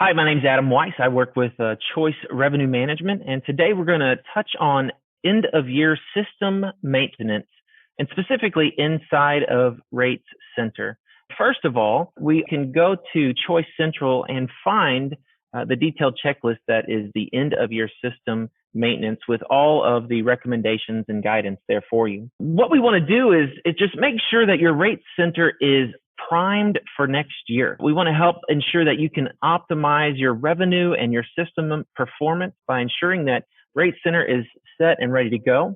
Hi, my name is Adam Weiss. I work with Choice Revenue Management, and today we're going to touch on end of year system maintenance, and specifically inside of Rates Center. First of all, we can go to Choice Central and find the detailed checklist that is the end of year system maintenance with all of the recommendations and guidance there for you. What we want to do is just make sure that your Rates Center is primed for next year. We want to help ensure that you can optimize your revenue and your system performance by ensuring that Rate Center is set and ready to go.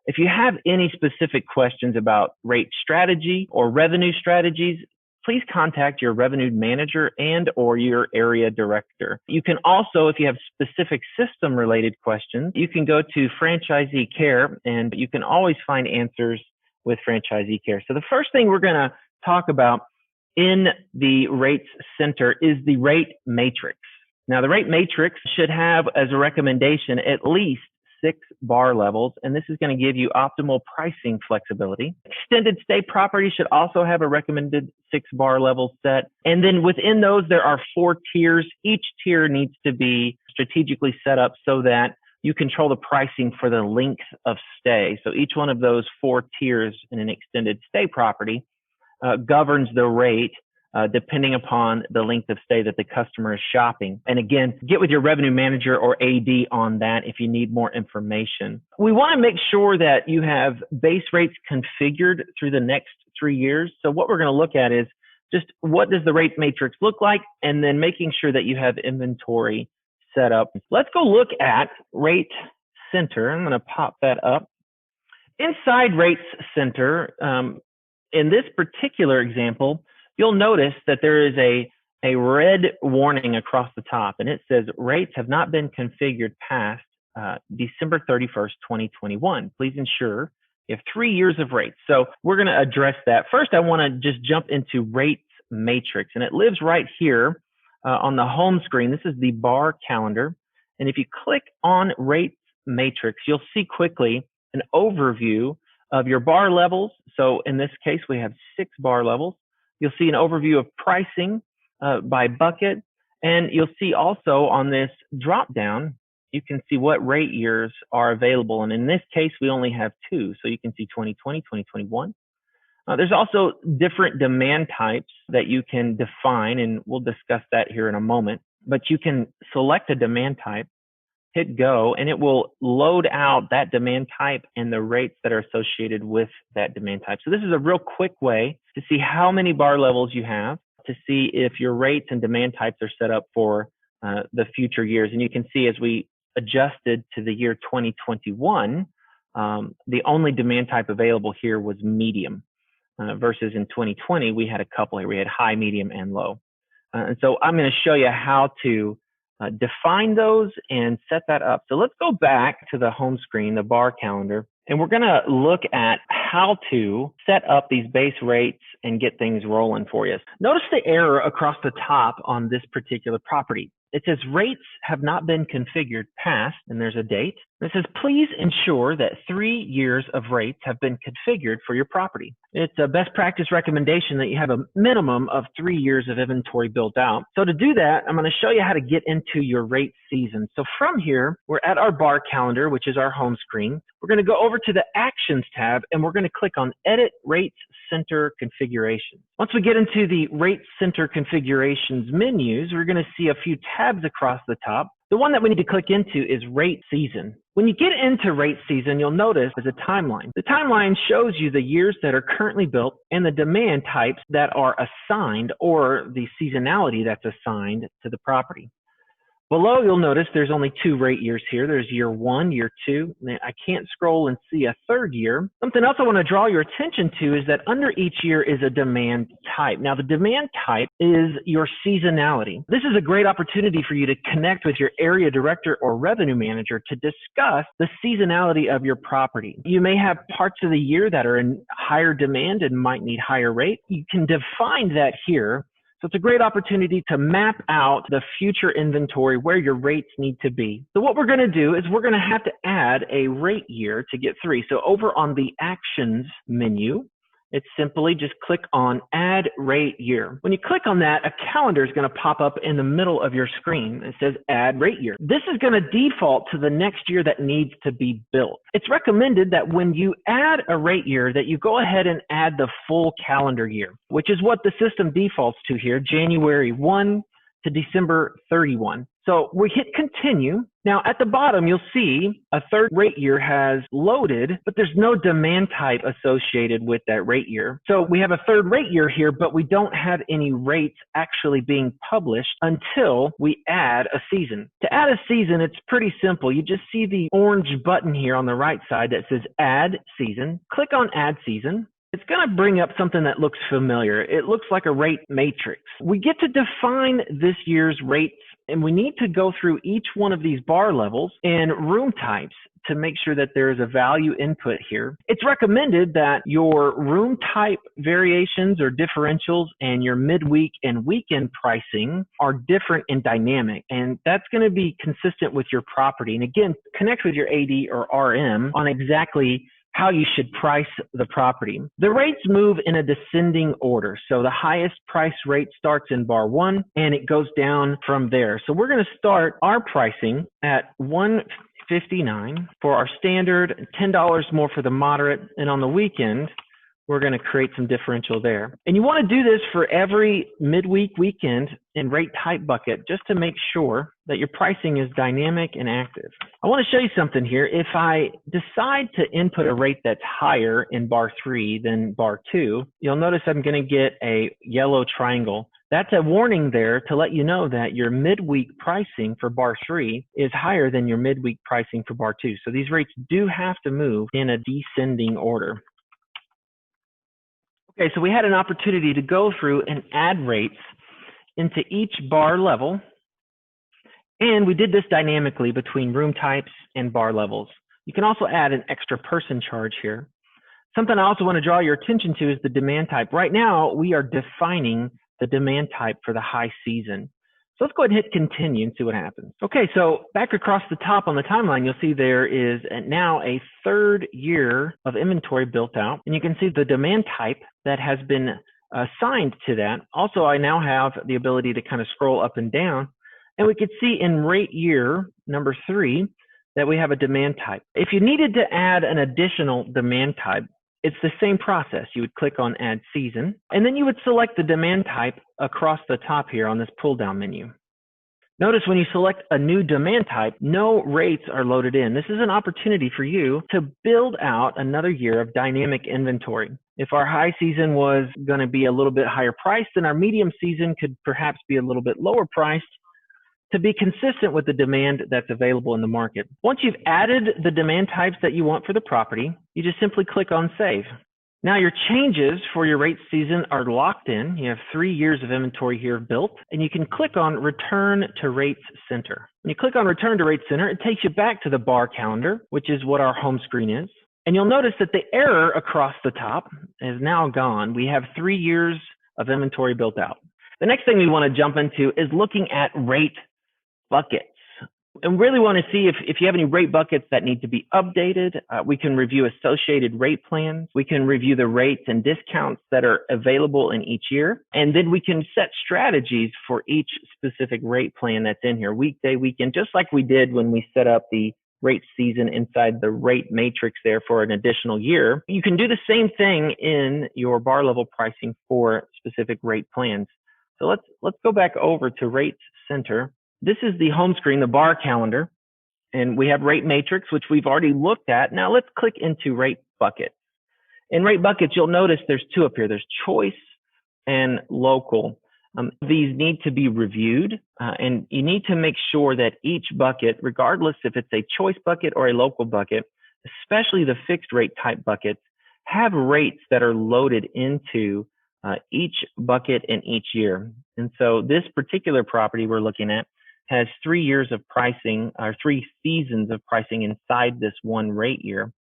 If you have any specific questions about rate strategy or revenue strategies, please contact your revenue manager and or your area director. You can also, if you have specific system related questions, you can go to franchisee care and you can always find answers with franchisee care. So the first thing we're going to talk about in the Rates Center is the rate matrix. Now, the rate matrix should have as a recommendation at least 6 bar levels, and this is going to give you optimal pricing flexibility. Extended stay property should also have a recommended 6 bar level set. And then within those, there are 4 tiers. Each tier needs to be strategically set up so that you control the pricing for the length of stay. So each one of those 4 tiers in an extended stay property governs the rate depending upon the length of stay that the customer is shopping. And again, get with your revenue manager or AD on that if you need more information. We want to make sure that you have base rates configured through the next 3 years. So what we're going to look at is just what does the rate matrix look like, and then making sure that you have inventory set up. Let's go look at Rate Center. I'm going to pop that up. Inside Rates Center, in this particular example, you'll notice that there is a red warning across the top, and it says rates have not been configured past December 31st, 2021. Please ensure you have 3 years of rates. So we're going to address that. First, I want to just jump into Rates Matrix, and it lives right here on the home screen. This is the bar calendar, and if you click on Rates Matrix, you'll see quickly an overview of your bar levels. So in this case, we have 6 bar levels. You'll see an overview of pricing by bucket. And you'll see also on this drop down, you can see what rate years are available. And in this case, we only have 2. So you can see 2020, 2021. There's also different demand types that you can define, and we'll discuss that here in a moment. But you can select a demand type, hit go, and it will load out that demand type and the rates that are associated with that demand type. So this is a real quick way to see how many bar levels you have, to see if your rates and demand types are set up for the future years. And you can see as we adjusted to the year 2021, the only demand type available here was medium, versus in 2020, we had a couple here. We had high, medium, and low. And so I'm going to show you how to define those and set that up. So let's go back to the home screen, the bar calendar, and we're going to look at how to set up these base rates and get things rolling for you. Notice the error across the top on this particular property. It says rates have not been configured past, and there's a date. It says, please ensure that 3 years of rates have been configured for your property. It's a best practice recommendation that you have a minimum of 3 years of inventory built out. So to do that, I'm going to show you how to get into your rate season. So from here, we're at our bar calendar, which is our home screen. We're going to go over to the Actions tab, and we're going to click on Edit Rates Center Configuration. Once we get into the Rate Center Configurations menus, we're going to see a few tabs across the top. The one that we need to click into is Rate Season. When you get into Rate Season, you'll notice there's a timeline. The timeline shows you the years that are currently built and the demand types that are assigned, or the seasonality that's assigned to the property. Below, you'll notice there's only 2 rate years here. There's year 1, year 2. I can't scroll and see a 3rd year. Something else I want to draw your attention to is that under each year is a demand type. Now, the demand type is your seasonality. This is a great opportunity for you to connect with your area director or revenue manager to discuss the seasonality of your property. You may have parts of the year that are in higher demand and might need higher rate. You can define that here. So it's a great opportunity to map out the future inventory where your rates need to be. So what we're going to do is we're going to have to add a rate year to get 3. So over on the Actions menu, It's simply just click on Add Rate Year. When you click on that, a calendar is going to pop up in the middle of your screen. It says Add Rate Year. This is going to default to the next year that needs to be built. It's recommended that when you add a rate year that you go ahead and add the full calendar year, which is what the system defaults to here, January 1 to December 31. So we hit continue. Now at the bottom, you'll see a third rate year has loaded, but there's no demand type associated with that rate year. So we have a third rate year here, but we don't have any rates actually being published until we add a season. To add a season, it's pretty simple. You just see the orange button here on the right side that says Add Season. Click on Add Season. It's going to bring up something that looks familiar. It looks like a rate matrix. We get to define this year's rates, and we need to go through each one of these bar levels and room types to make sure that there is a value input here. It's recommended that your room type variations or differentials and your midweek and weekend pricing are different and dynamic, and that's going to be consistent with your property. And again, connect with your AD or RM on exactly how you should price the property. The rates move in a descending order. So the highest price rate starts in bar 1 and it goes down from there. So we're going to start our pricing at $159 for our standard, $10 more for the moderate, and on the weekend we're going to create some differential there. And you want to do this for every midweek, weekend, and rate type bucket just to make sure that your pricing is dynamic and active. I want to show you something here. If I decide to input a rate that's higher in bar 3 than bar 2, you'll notice I'm going to get a yellow triangle. That's a warning there to let you know that your midweek pricing for bar 3 is higher than your midweek pricing for bar 2. So these rates do have to move in a descending order. Okay, so we had an opportunity to go through and add rates into each bar level, and we did this dynamically between room types and bar levels. You can also add an extra person charge here. Something I also want to draw your attention to is the demand type. Right now, we are defining the demand type for the high season. So let's go ahead and hit continue and see what happens. Okay, so back across the top on the timeline, you'll see there is now a third year of inventory built out, and you can see the demand type that has been assigned to that. Also, I now have the ability to kind of scroll up and down, and we could see in rate year number 3 that we have a demand type. If you needed to add an additional demand type, it's the same process. You would click on Add Season, and then you would select the demand type across the top here on this pull-down menu. Notice when you select a new demand type, no rates are loaded in. This is an opportunity for you to build out another year of dynamic inventory. If our high season was going to be a little bit higher priced, then our medium season could perhaps be a little bit lower priced to be consistent with the demand that's available in the market. Once you've added the demand types that you want for the property, you just simply click on Save. Now your changes for your rate season are locked in. You have 3 years of inventory here built, and you can click on Return to Rates Center. When you click on Return to Rates Center, it takes you back to the bar calendar, which is what our home screen is. And you'll notice that the error across the top is now gone. We have 3 years of inventory built out. The next thing we want to jump into is looking at rate buckets. And really want to see if you have any rate buckets that need to be updated. We can review associated rate plans. We can review the rates and discounts that are available in each year. And then we can set strategies for each specific rate plan that's in here, weekday, weekend, just like we did when we set up the rate season inside the rate matrix there for an additional year. You can do the same thing in your bar level pricing for specific rate plans. So let's go back over to Rates Center. This is the home screen, the bar calendar, and we have rate matrix, which we've already looked at. Now let's click into rate buckets. In rate buckets, you'll notice there's 2 up here. There's choice and local. These need to be reviewed, and you need to make sure that each bucket, regardless if it's a choice bucket or a local bucket, especially the fixed rate type buckets, have rates that are loaded into each bucket in each year. And so this particular property we're looking at has 3 years of pricing, or 3 seasons of pricing inside this one rate year.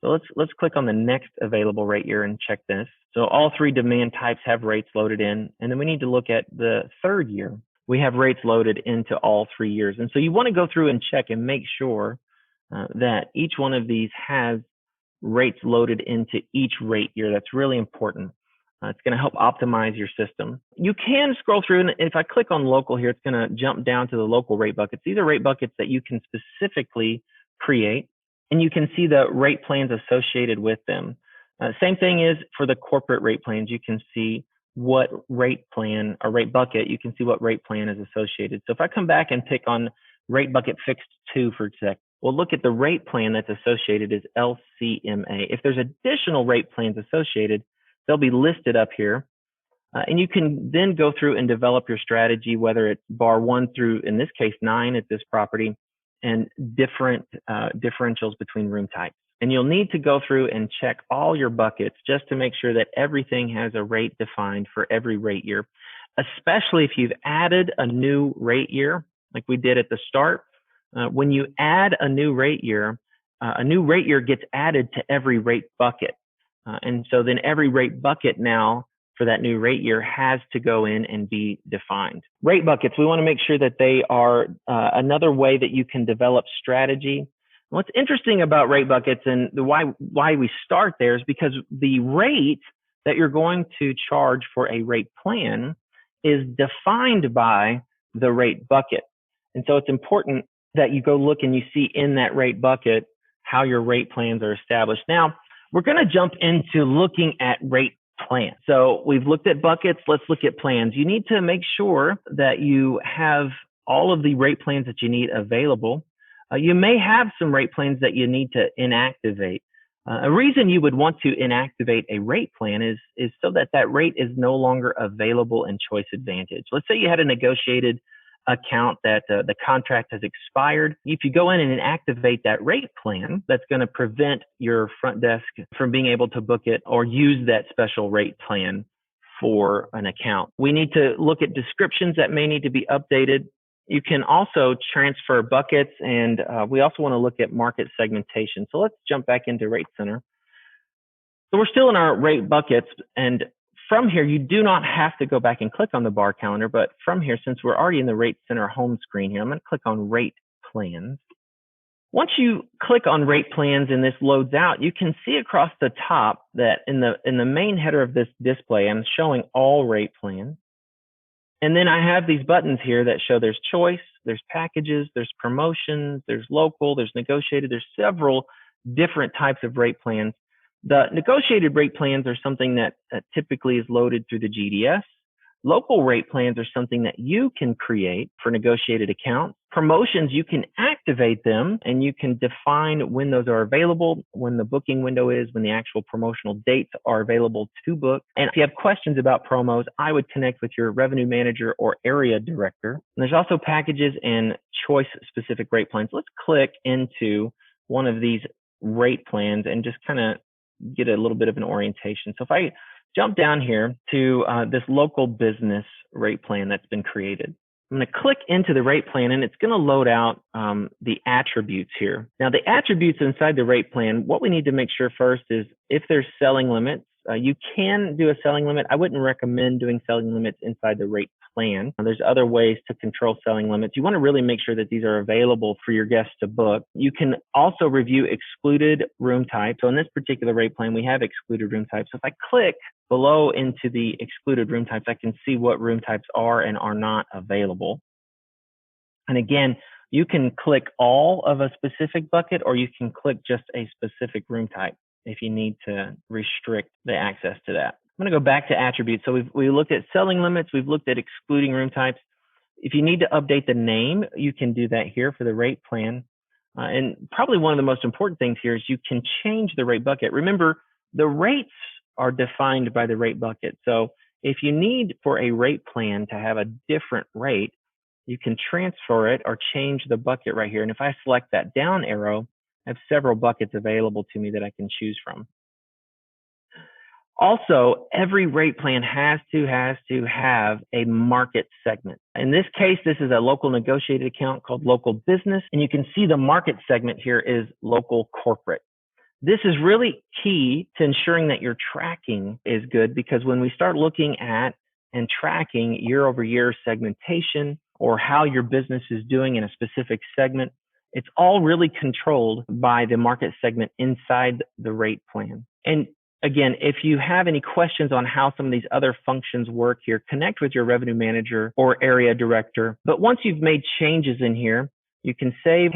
So let's click on the next available rate year and check this. So all 3 demand types have rates loaded in, and then we need to look at the third year. We have rates loaded into all 3 years. And so you want to go through and check and make sure that each one of these has rates loaded into each rate year. That's really important. It's going to help optimize your system. You can scroll through, and if I click on local here, it's going to jump down to the local rate buckets. These are rate buckets that you can specifically create, and you can see the rate plans associated with them. Same thing is for the corporate rate plans. You can see what rate plan or rate bucket, you can see what rate plan is associated. So if I come back and pick on rate bucket fixed 2 for a sec, we'll look at the rate plan that's associated as LCMA. If there's additional rate plans associated, they'll be listed up here. And you can then go through and develop your strategy, whether it's bar 1 through, in this case, 9 at this property, and different differentials between room types. And you'll need to go through and check all your buckets just to make sure that everything has a rate defined for every rate year, especially if you've added a new rate year, like we did at the start. When you add a new rate year gets added to every rate bucket. And so then every rate bucket now for that new rate year has to go in and be defined. Rate buckets, we want to make sure that they are another way that you can develop strategy. What's interesting about rate buckets and why we start there is because the rate that you're going to charge for a rate plan is defined by the rate bucket. And so it's important that you go look and you see in that rate bucket how your rate plans are established. Now, we're going to jump into looking at rate plans. So we've looked at buckets. Let's look at plans. You need to make sure that you have all of the rate plans that you need available. You may have some rate plans that you need to inactivate. A reason you would want to inactivate a rate plan is so that that rate is no longer available in Choice Advantage. Let's say you had a negotiated account that the contract has expired. If you go in and activate that rate plan, that's going to prevent your front desk from being able to book it or use that special rate plan for an account. We need to look at descriptions that may need to be updated. You can also transfer buckets, and we also want to look at market segmentation. So let's jump back into Rate Center. So we're still in our rate buckets, and from here, you do not have to go back and click on the bar calendar, but from here, since we're already in the Rate Center home screen here, I'm going to click on Rate Plans. Once you click on Rate Plans and this loads out, you can see across the top that in the main header of this display, I'm showing all rate plans. And then I have these buttons here that show there's choice, there's packages, there's promotions, there's local, there's negotiated, there's several different types of rate plans. The negotiated rate plans are something that typically is loaded through the GDS. Local rate plans are something that you can create for negotiated accounts. Promotions, you can activate them and you can define when those are available, when the booking window is, when the actual promotional dates are available to book. And if you have questions about promos, I would connect with your revenue manager or area director. And there's also packages and choice specific rate plans. Let's click into one of these rate plans and just kind of get a little bit of an orientation. So if I jump down here to this local business rate plan that's been created, I'm going to click into the rate plan and it's going to load out the attributes here. Now the attributes inside the rate plan, what we need to make sure first is if there's selling limits, you can do a selling limit. I wouldn't recommend doing selling limits inside the rate plan. There's other ways to control selling limits. You want to really make sure that these are available for your guests to book. You can also review excluded room types. So in this particular rate plan, we have excluded room types. So if I click below into the excluded room types, I can see what room types are and are not available. And again, you can click all of a specific bucket or you can click just a specific room type if you need to restrict the access to that. I'm going to go back to attributes. So we looked at selling limits. We've looked at excluding room types. If you need to update the name, you can do that here for the rate plan. And probably one of the most important things here is you can change the rate bucket. Remember, the rates are defined by the rate bucket. So if you need for a rate plan to have a different rate, you can transfer it or change the bucket right here. And if I select that down arrow, I have several buckets available to me that I can choose from. Also, every rate plan has to have a market segment. In this case, this is a local negotiated account called local business. And you can see the market segment here is local corporate. This is really key to ensuring that your tracking is good, because when we start looking at and tracking year over year segmentation or how your business is doing in a specific segment, It's all really controlled by the market segment inside the rate plan. And again, if you have any questions on how some of these other functions work here, connect with your revenue manager or area director. But once you've made changes in here, you can save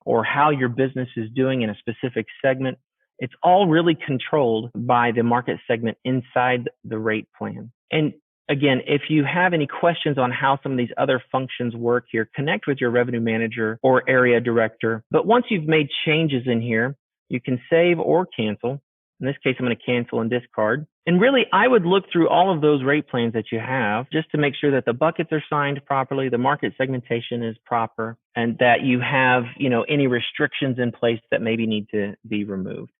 or how your business is doing in a specific segment. It's all really controlled by the market segment inside the rate plan. And again, if you have any questions on how some of these other functions work here, connect with your revenue manager or area director. But once you've made changes in here, you can save or cancel. In this case, I'm going to cancel and discard. And really, I would look through all of those rate plans that you have just to make sure that the buckets are signed properly, the market segmentation is proper, and that you have, any restrictions in place that maybe need to be removed.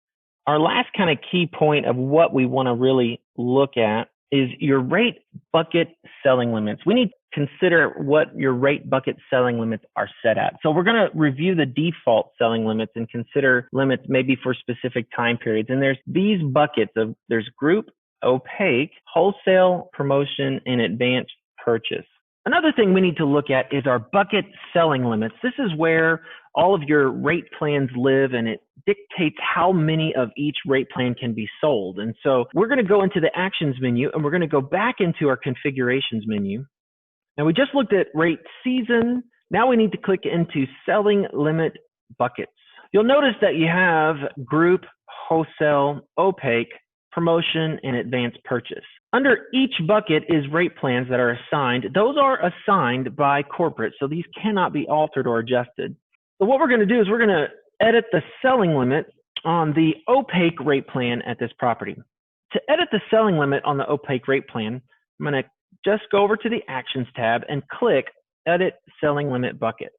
Our last kind of key point of what we want to really look at is your rate bucket selling limits. We need to consider what your rate bucket selling limits are set at. So we're going to review the default selling limits and consider limits maybe for specific time periods. And there's these buckets there's group, opaque, wholesale, promotion, and advanced purchase. Another thing we need to look at is our bucket selling limits. This is where all of your rate plans live, and it dictates how many of each rate plan can be sold. And so we're going to go into the actions menu, and we're going to go back into our configurations menu. Now we just looked at rate season. Now we need to click into selling limit buckets. You'll notice that you have group, wholesale, opaque, promotion, and advanced purchase. Under each bucket is rate plans that are assigned. Those are assigned by corporate, so these cannot be altered or adjusted. So what we're going to do is we're going to edit the selling limit on the opaque rate plan at this property. To edit the selling limit on the opaque rate plan, I'm going to just go over to the Actions tab and click Edit Selling Limit Bucket.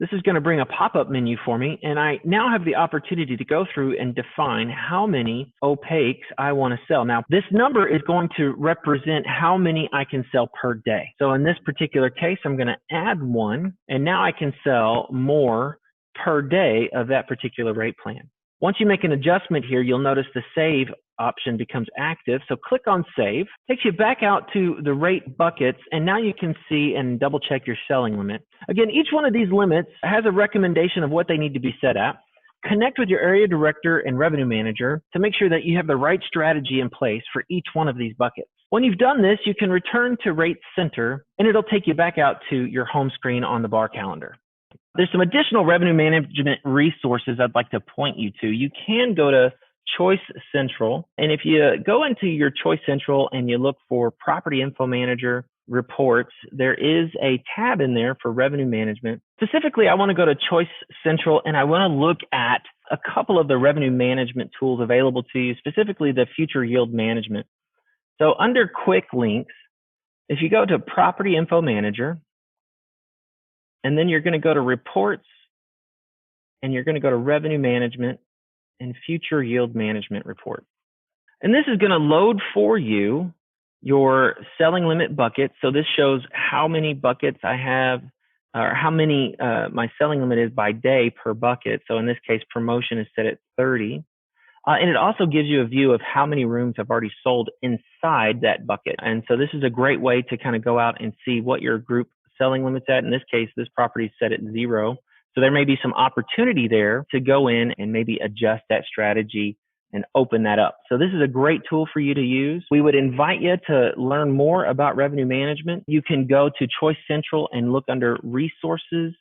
This is going to bring a pop-up menu for me, and I now have the opportunity to go through and define how many opaques I want to sell. Now, this number is going to represent how many I can sell per day. So in this particular case, I'm going to add one, and now I can sell more per day of that particular rate plan. Once you make an adjustment here, you'll notice the Save option becomes active. So click on Save. Takes you back out to the rate buckets, and now you can see and double check your selling limit. Again, each one of these limits has a recommendation of what they need to be set at. Connect with your area director and revenue manager to make sure that you have the right strategy in place for each one of these buckets. When you've done this, you can return to Rate Center, and it'll take you back out to your home screen on the bar calendar. There's some additional revenue management resources I'd like to point you to. You can go to Choice Central, and if you go into your Choice Central and you look for Property Info Manager Reports, there is a tab in there for revenue management. Specifically, I want to go to Choice Central, and I want to look at a couple of the revenue management tools available to you, specifically the future yield management. So under Quick Links, if you go to Property Info Manager, and then you're going to go to Reports, and you're going to go to Revenue Management and Future Yield Management Report. And this is going to load for you your selling limit bucket. So this shows how many buckets I have, or how many my selling limit is by day per bucket. So in this case, promotion is set at 30. And it also gives you a view of how many rooms have already sold inside that bucket. And so this is a great way to kind of go out and see what your group selling limit's at. In this case, this property is set at 0. So there may be some opportunity there to go in and maybe adjust that strategy and open that up. So this is a great tool for you to use. We would invite you to learn more about revenue management. You can go to Choice Central and look under Resources,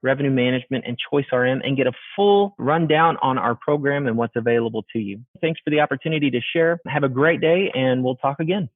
Revenue Management, and ChoiceRM and get a full rundown on our program and what's available to you. Thanks for the opportunity to share. Have a great day, and we'll talk again.